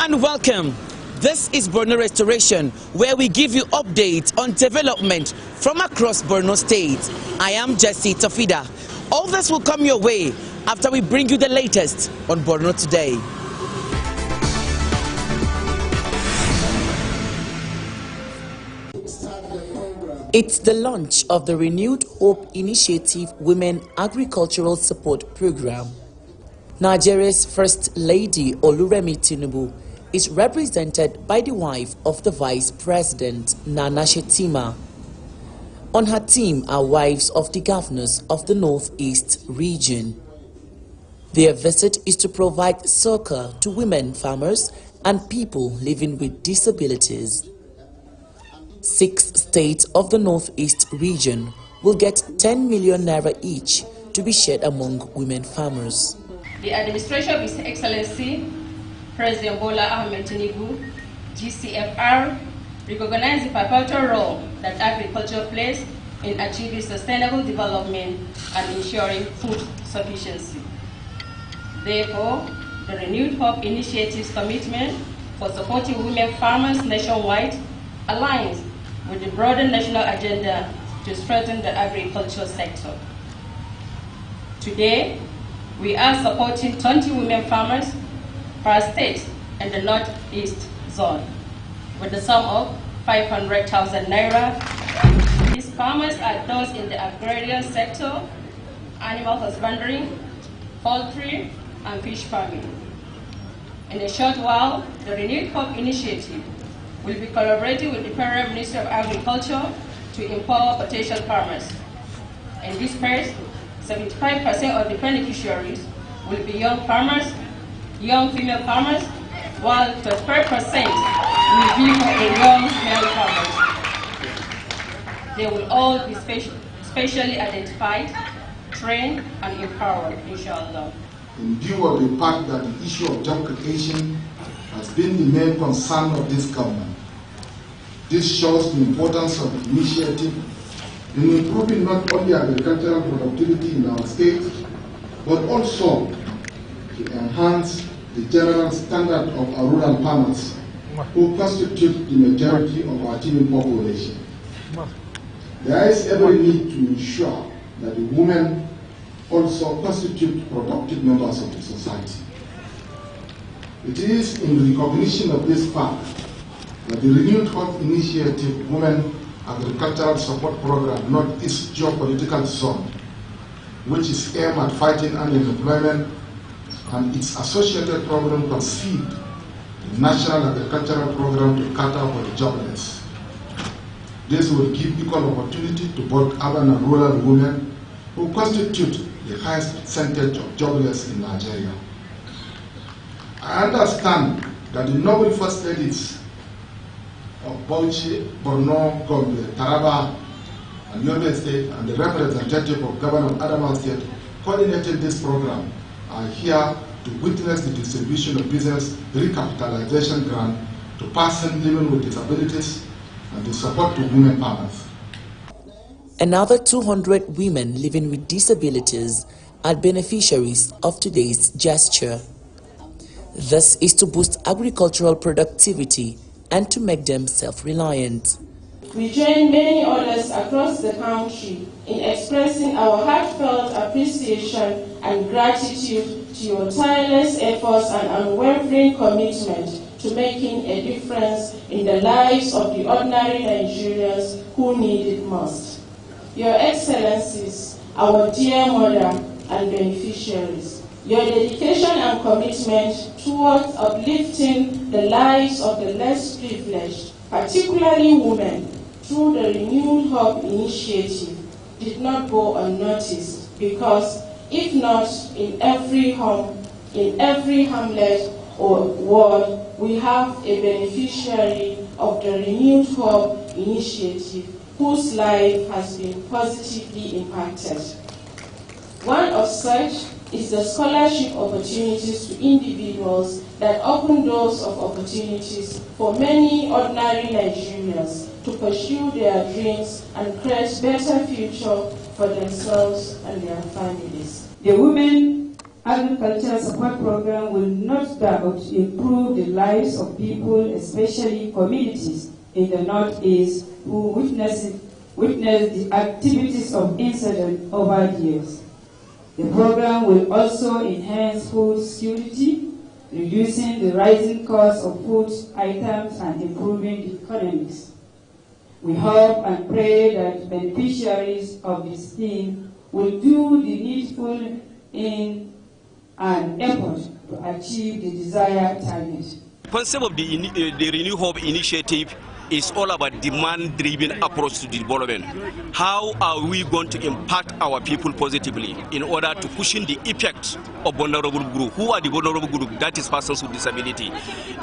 and welcome. This is Borno Restoration, where we give you updates on development from across Borno State. I am Jesse Tofida. All this will come your way after we bring you the latest on Borno today. It's the launch of the Renewed Hope Initiative Women Agricultural Support Program. Nigeria's First Lady Oluremi Tinubu is represented by the wife of the Vice President, Nana Shetima. On her team are wives of the governors of the Northeast region. Their visit is to provide succor to women farmers and people living with disabilities. 6 states of the Northeast region will get 10 million naira each to be shared among women farmers. The administration of His Excellency President Bola Ahmed Tinubu, GCFR, recognizes the pivotal role that agriculture plays in achieving sustainable development and ensuring food sufficiency. Therefore, the Renewed Hope Initiative's commitment for supporting women farmers nationwide aligns with the broader national agenda to strengthen the agricultural sector. Today, we are supporting 20 women farmers per state in the Northeast zone with the sum of 500,000 naira. These farmers are those in the agrarian sector, animal husbandry, poultry, and fish farming. In a short while, the Renewed Hope Initiative will be collaborating with the Federal Ministry of Agriculture to empower potential farmers. In this phase, 75% of the beneficiaries will be young farmers, young female farmers, while 25% will be for the young male farmers. They will all be specially identified, trained, and empowered, inshallah. In view of the fact that the issue of job creation has been the main concern of this government, this shows the importance of the initiative in improving not only agricultural productivity in our state, but also to enhance the general standard of our rural farmers who constitute the majority of our teeming population. There is every need to ensure that the women also constitute productive members of the society. It is in recognition of this fact that the Renewed Hope Initiative Women Agricultural Support Program Northeast Geopolitical Zone, which is aimed at fighting unemployment, and its associated program conceived the National Agricultural Program to cater for the jobless. This will give equal opportunity to both urban and rural women who constitute the highest percentage of jobless in Nigeria. I understand that the noble first ladies of Bauchi, Borno, Gombe, Taraba, and Yobe State, and the representative of Governor of Adamawa State coordinated this program are here to witness the distribution of business recapitalization grant to persons living with disabilities and the support to women farmers. Another 200 women living with disabilities are beneficiaries of today's gesture. This is to boost agricultural productivity and to make them self-reliant. We join many others across the country in expressing our heartfelt appreciation and gratitude to your tireless efforts and unwavering commitment to making a difference in the lives of the ordinary Nigerians who need it most. Your Excellencies, our dear mother and beneficiaries, your dedication and commitment towards uplifting the lives of the less privileged, particularly women, through the Renewed Hope Initiative did not go unnoticed, because if not in every home, in every hamlet or ward, we have a beneficiary of the Renewed Hope Initiative whose life has been positively impacted. One of such is the scholarship opportunities to individuals that open doors of opportunities for many ordinary Nigerians to pursue their dreams and create better future for themselves and their families. The women agricultural support program will not doubt improve the lives of people, especially communities in the Northeast who witnessed the activities of incident over the years. The program will also enhance food security, reducing the rising cost of food items and improving the economics. We hope and pray that beneficiaries of the scheme will do the needful in an effort to achieve the desired target. The concept of the Renew Hope initiative is all about demand-driven approach to development. How are we going to impact our people positively in order to cushion the effect of vulnerable group? Who are the vulnerable group? That is persons with disability.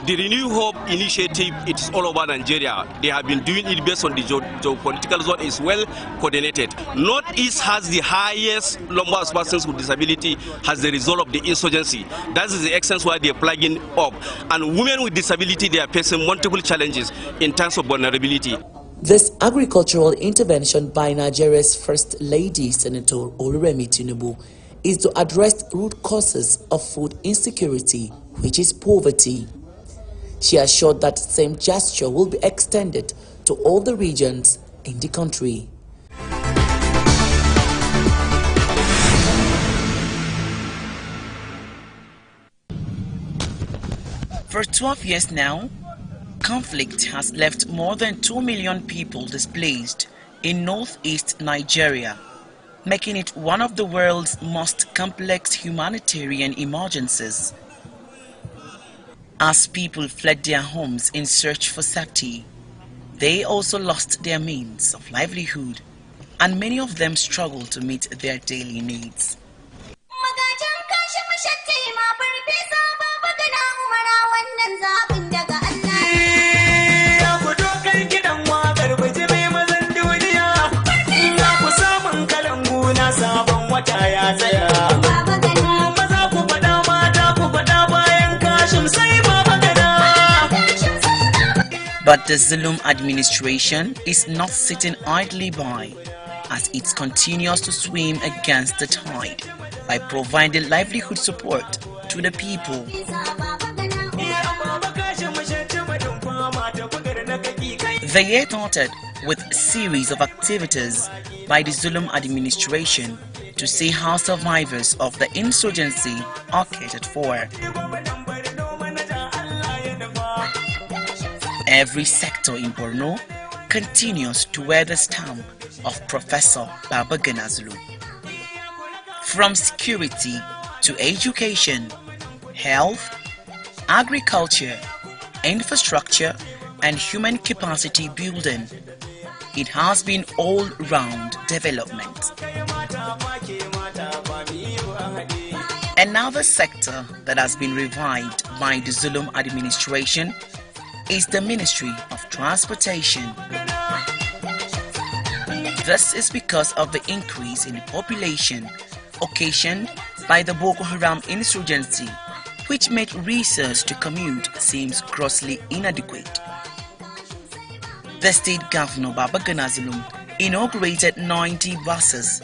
The Renew Hope initiative, it is all over Nigeria. They have been doing it based on the geopolitical zone. Is well coordinated. Northeast has the highest number of persons with disability as a result of the insurgency. That is the essence why they are plugging up. And women with disability, they are facing multiple challenges in terms of vulnerability. This agricultural intervention by Nigeria's First Lady, Senator Oluremi Tinubu, is to address root causes of food insecurity, which is poverty. She assured that same gesture will be extended to all the regions in the country. For 12 years now, conflict has left more than 2 million people displaced in northeast Nigeria, making it one of the world's most complex humanitarian emergencies. As people fled their homes in search for safety, they also lost their means of livelihood, and many of them struggle to meet their daily needs. But the Zulum administration is not sitting idly by, as it continues to swim against the tide by providing livelihood support to the people. The year started with a series of activities by the Zulum administration to see how survivors of the insurgency are catered for. Every sector in Borno continues to wear the stamp of Professor Babagana Zulum. From security to education, health, agriculture, infrastructure, and human capacity building, it has been all-round development. Another sector that has been revived by the Zulum administration is the Ministry of Transportation. This is because of the increase in the population occasioned by the Boko Haram insurgency, which made resources to commute seems grossly inadequate. The state governor Babagana Zulum inaugurated 90 buses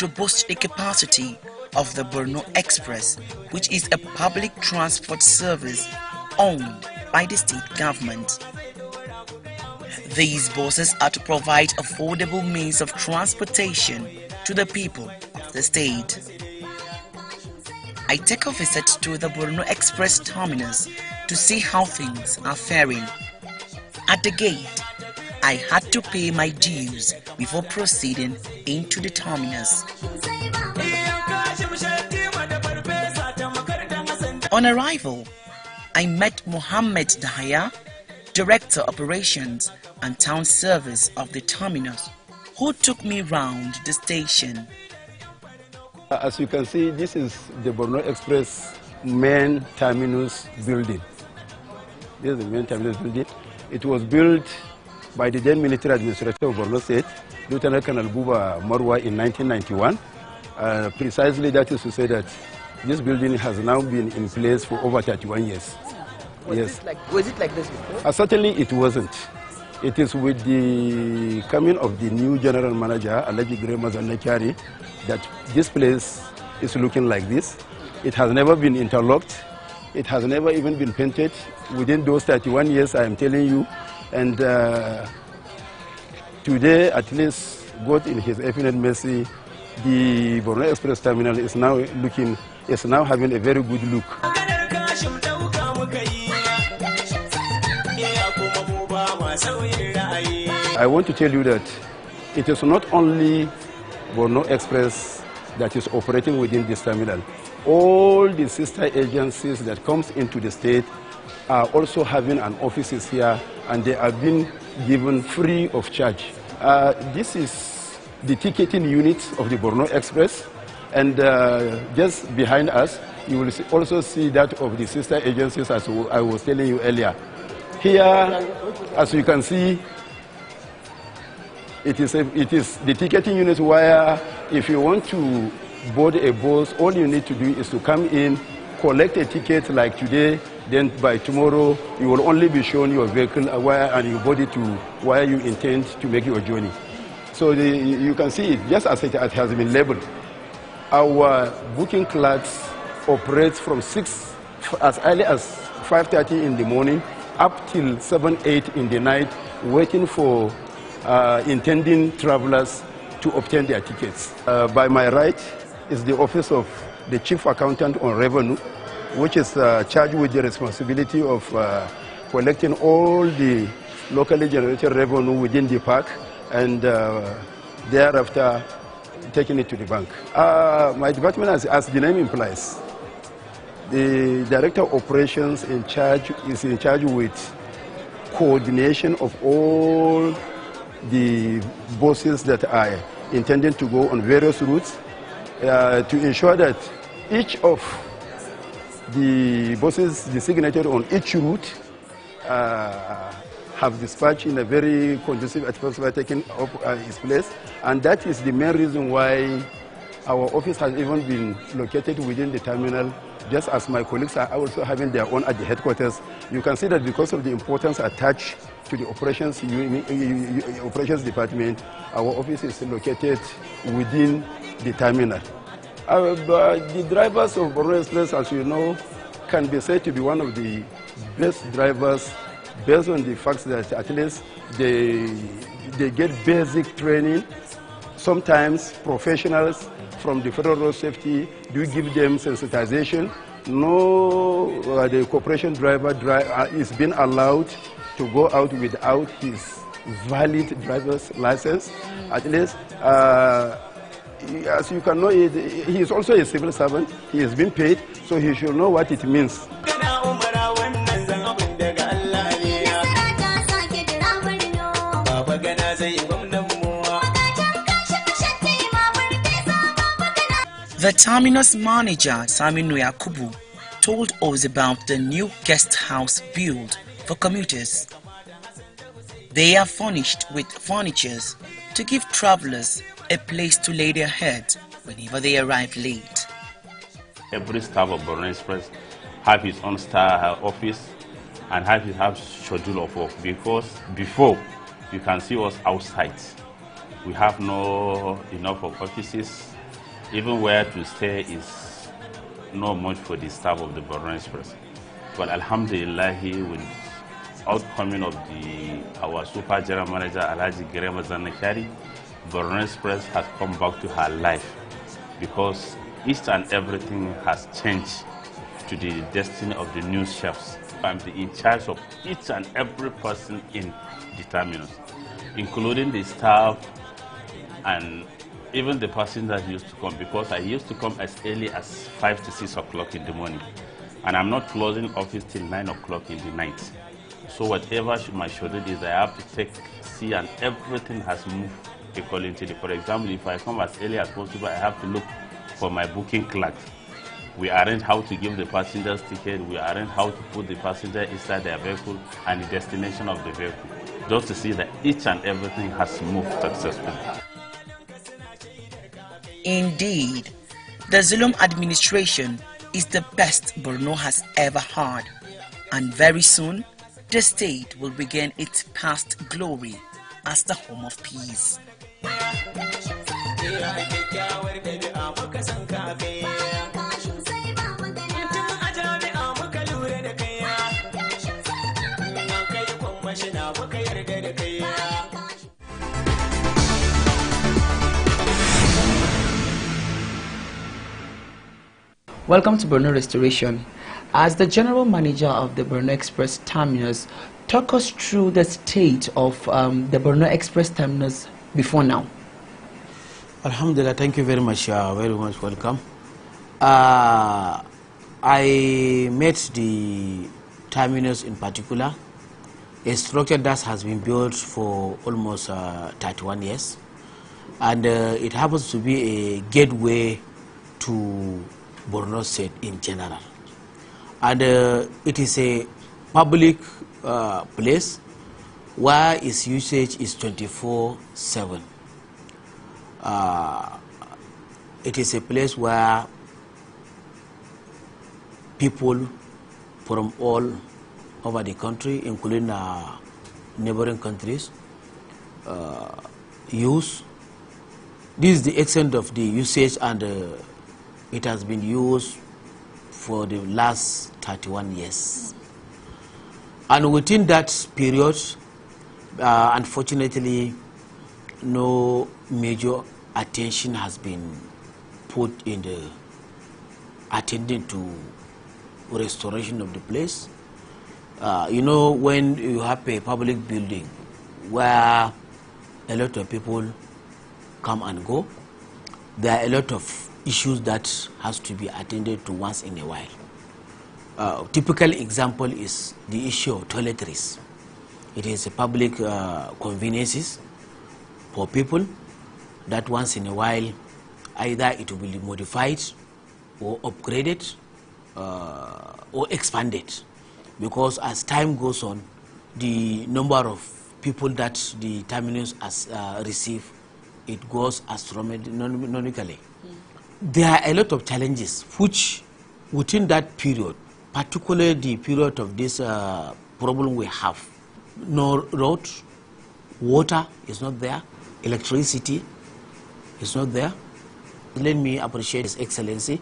to boost the capacity of the Borno Express, which is a public transport service owned by the state government. These buses are to provide affordable means of transportation to the people of the state. I take a visit to the Borno Express Terminus to see how things are faring. At the gate, I had to pay my dues before proceeding into the terminus. On arrival, I met Mohammed Dahaya, Director Operations and Town Service of the terminus, who took me round the station. As you can see, this is the Borno Express main terminus building. This is the main terminus building. It was built by the then military administrator of Borno State, Lieutenant Colonel Buba Marwa, in 1991. Precisely, that is to say that this building has now been in place for over 31 years. Was it like this before? Certainly it wasn't. It is with the coming of the new general manager, Alaji Grema Zanakari, that this place is looking like this. It has never been interlocked. It has never even been painted within those 31 years, I am telling you. And today, at least, God in His infinite mercy, the Borno Express terminal is now having a very good look. I want to tell you that it is not only Borno Express that is operating within this terminal. All the sister agencies that comes into the state are also having an offices here, and they are being given free of charge. This is the ticketing unit of the Borno Express, and just behind us, you will also see that of the sister agencies, as I was telling you earlier. Here, as you can see, it is the ticketing unit where if you want to board a bus, all you need to do is to come in, collect a ticket like today, then by tomorrow you will only be shown your vehicle and you board it to where you intend to make your journey. So you can see it just as it has been labeled. Our booking clerks operate from as early as 5:30 in the morning up till 7, 8 in the night, waiting for intending travelers to obtain their tickets. By my right is the office of the Chief Accountant on Revenue, which is charged with the responsibility of collecting all the locally generated revenue within the park and thereafter taking it to the bank. My department, as the name implies, the Director of Operations is in charge with coordination of all the buses that are intending to go on various routes to ensure that each of the buses designated on each route have dispatched in a very conducive atmosphere taking up its place. And that is the main reason why our office has even been located within the terminal, just as my colleagues are also having their own at the headquarters. You can see that because of the importance attached to the operations department, our office is located within the terminal. The drivers of Borno Express, as you know, can be said to be one of the best drivers based on the fact that at least they get basic training. Sometimes professionals from the Federal Road Safety do give them sensitization. The corporation driver is being allowed to go out without his valid driver's license. At least, as you can know, he is also a civil servant. He has been paid, so he should know what it means. The Terminus manager, Saminu Yakubu, told us about the new guest house build for commuters. They are furnished with furniture to give travelers a place to lay their heads whenever they arrive late. Every staff of Borno Express have his own star office and have his schedule of work, because before you can see us outside. We have no enough of offices. Even where to stay is not much for the staff of the Borno Express. But Alhamdulillah, with outcoming of our super general manager, Alhaji Girema Zanakari, Borno Express has come back to her life, because each and everything has changed to the destiny of the new chefs. I'm in charge of each and every person in the terminus, including the staff and even the passengers used to come, because I used to come as early as 5 to 6 o'clock in the morning, and I'm not closing office till 9 o'clock in the night. So whatever my schedule is, I have to see, and everything has moved according to for example, if I come as early as possible, I have to look for my booking clerk. We arrange how to give the passengers ticket, we arrange how to put the passenger inside their vehicle and the destination of the vehicle, just to see that each and everything has moved successfully. Indeed, the Zulum administration is the best Borno has ever had, and very soon the state will regain its past glory as the home of peace. Welcome to Borno Restoration. As the General Manager of the Borno Express Terminus, talk us through the state of the Borno Express Terminus before now. Alhamdulillah, thank you very much welcome. I met the terminus in particular, a structure that has been built for almost 31 years, and it happens to be a gateway to Borno State in general. And it is a public place where its usage is 24/7. It is a place where people from all over the country, including neighboring countries, use. This is the extent of the usage, and it has been used for the last 31 years. And within that period, unfortunately, no major attention has been put in the attending to restoration of the place. You know, when you have a public building where a lot of people come and go, there are a lot of issues that has to be attended to once in a while. Typical example is the issue of toiletries. It is a public conveniences for people that once in a while either it will be modified or upgraded or expanded, because as time goes on, the number of people that the terminus has receive, it goes astronomically. There are a lot of challenges which within that period, particularly the period of this problem we have. No road, water is not there, electricity is not there. Let me appreciate His Excellency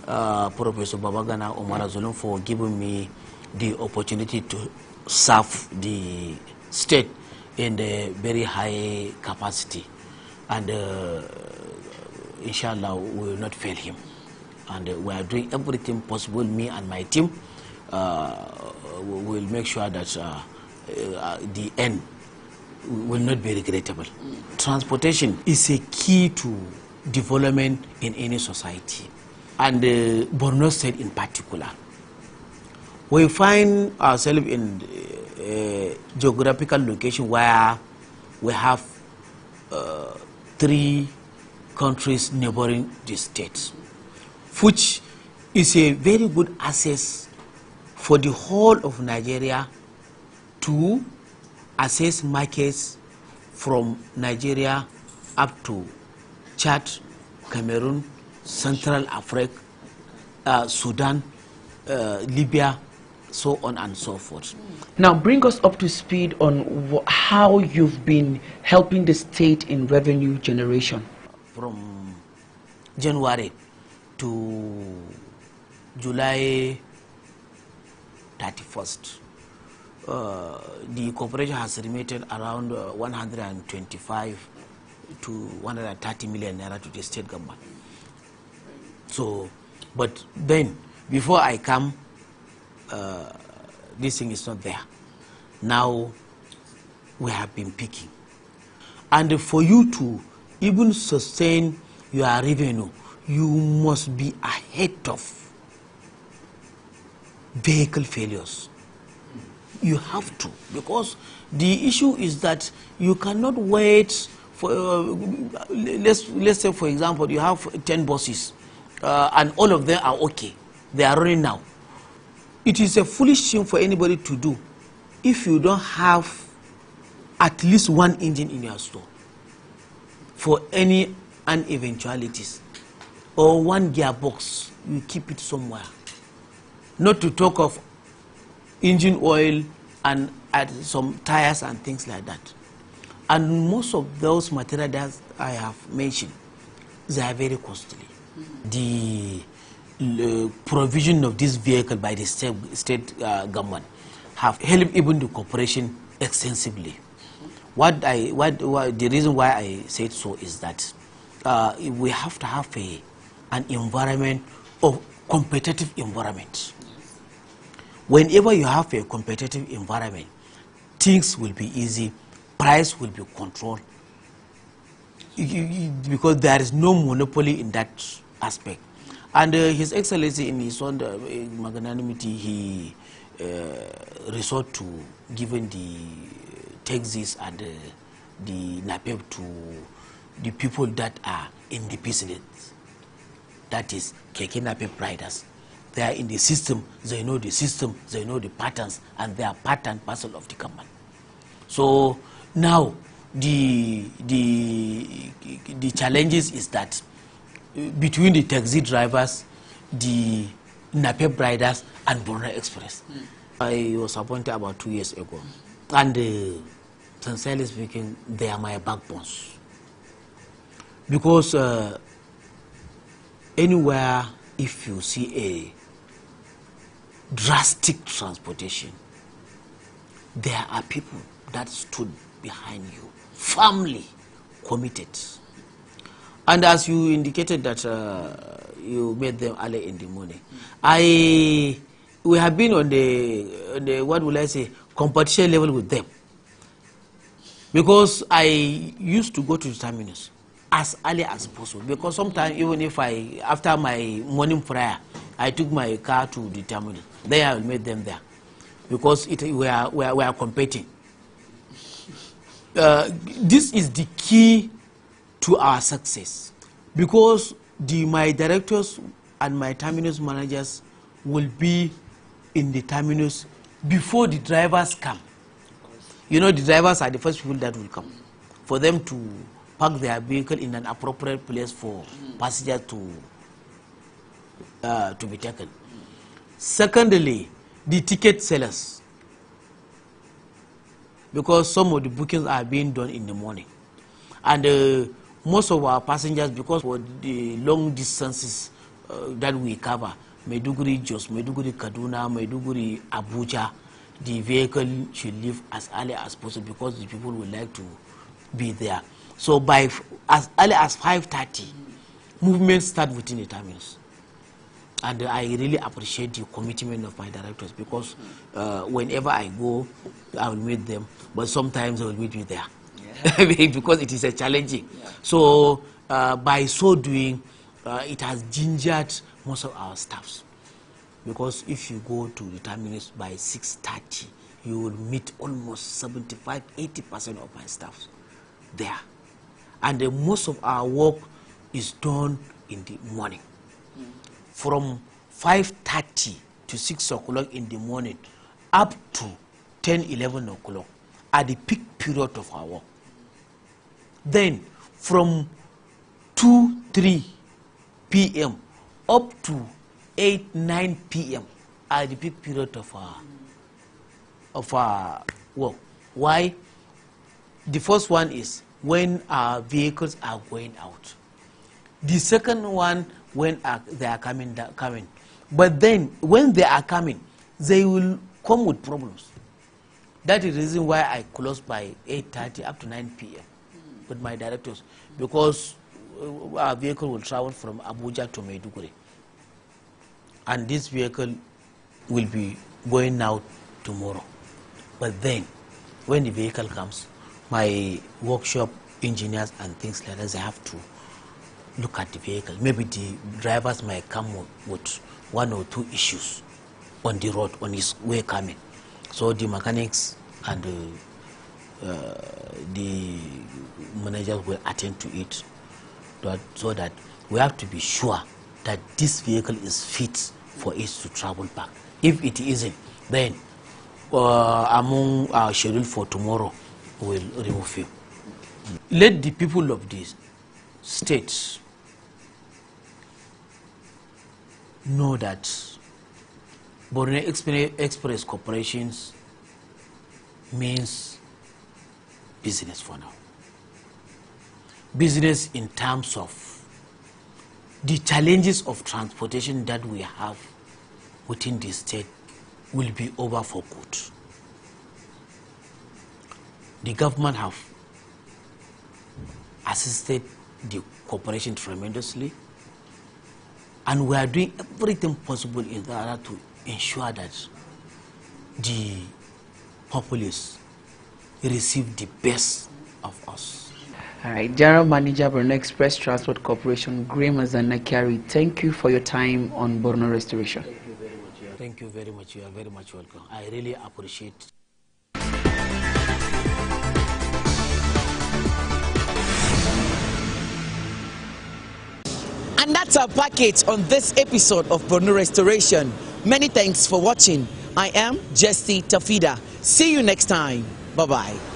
Professor Babagana Omar Zulum for giving me the opportunity to serve the state in a very high capacity, and inshallah we will not fail him, and we are doing everything possible. Me and my team will make sure that the end will not be regrettable. Transportation is a key to development in any society, and Borno State in particular. We find ourselves in a geographical location where we have 3 countries neighboring the states, which is a very good access for the whole of Nigeria to access markets from Nigeria up to Chad, Cameroon, Central Africa, Sudan, Libya, so on and so forth. Now bring us up to speed on how you've been helping the state in revenue generation. From January to July 31st, the corporation has remitted around 125 to 130 million naira to the state government. So, but then before I come, this thing is not there. Now we have been picking, and for you to even sustain your revenue, you must be ahead of vehicle failures. You have to, because the issue is that you cannot wait for let's say for example you have 10 buses and all of them are okay, they are running now. It is a foolish thing for anybody to do if you don't have at least one engine in your store for any uneventualities, or one gearbox, you keep it somewhere. Not to talk of engine oil and some tires and things like that. And most of those materials that I have mentioned, they are very costly. The provision of this vehicle by the state government have helped even the corporation extensively. The reason why I said so is that we have to have an environment of competitive environment. Whenever you have a competitive environment, things will be easy, price will be controlled, because there is no monopoly in that aspect. And His Excellency, in his own magnanimity, he resort to giving the taxis and the NAPEP to the people that are in the business. That is Keke NAPEP riders. They are in the system, they know the system, they know the patterns, and they are part and parcel of the company. So now the challenges is that between the taxi drivers, the NAPEP riders, and Borno Express. I was appointed about 2 years ago, and sincerely speaking, they are my backbones. Because anywhere, if you see a drastic transportation, there are people that stood behind you, firmly committed. And as you indicated that you made them early in the morning, we have been on the what will I say, competition level with them. Because I used to go to the terminus as early as possible. Because sometimes even if after my morning prayer, I took my car to the terminus, then I will meet them there. Because we are competing. This is the key to our success, because my directors and my terminus managers will be in the terminus before the drivers come. You know, the drivers are the first people that will come, for them to park their vehicle in an appropriate place for passengers to be taken. Secondly, the ticket sellers, because some of the bookings are being done in the morning, and most of our passengers, because for the long distances that we cover, Maiduguri, Jos, Maiduguri, Kaduna, Maiduguri, Abuja, the vehicle should leave as early as possible, because the people would like to be there. So by as early as 5:30, movements start within the terminus. And I really appreciate the commitment of my directors, because whenever I go, I will meet them, but sometimes they will meet me there. Yeah. Because it is a challenging. Yeah. So by so doing, it has gingered most of our staffs. Because if you go to the terminus by 6:30, you will meet almost 75–80% of my staff there. And most of our work is done in the morning. From 5:30 to 6 o'clock in the morning up to 10–11 o'clock are the peak period of our work. Then from 2–3 p.m. up to 8–9 p.m. are the peak period of our work. Why? The first one is when our vehicles are going out. The second one, when they are coming. But then when they are coming, they will come with problems. That is the reason why I close by 8:30 up to 9 p.m. with my directors, because our vehicle will travel from Abuja to Maiduguri. And this vehicle will be going out tomorrow. But then, when the vehicle comes, my workshop engineers and things like that, they have to look at the vehicle. Maybe the drivers might come with 1 or 2 issues on the road, on his way coming. So the mechanics and the managers will attend to it, so that we have to be sure that this vehicle is fit for it to travel back. If it isn't, then among our schedule for tomorrow, we'll remove him. Let the people of these states know that Borno Express Corporations means business for now. Business in terms of the challenges of transportation that we have within the state will be over for good. The government have assisted the corporation tremendously. And we are doing everything possible in order to ensure that the populace receive the best of us. All right, General Manager, Borno Express Transport Corporation, Graham Azanakari, thank you for your time on Borno Restoration. Thank you very much. You are very much welcome. I really appreciate it. And that's our package on this episode of Borno Restoration. Many thanks for watching. I am Jessie Tafida. See you next time. Bye-bye.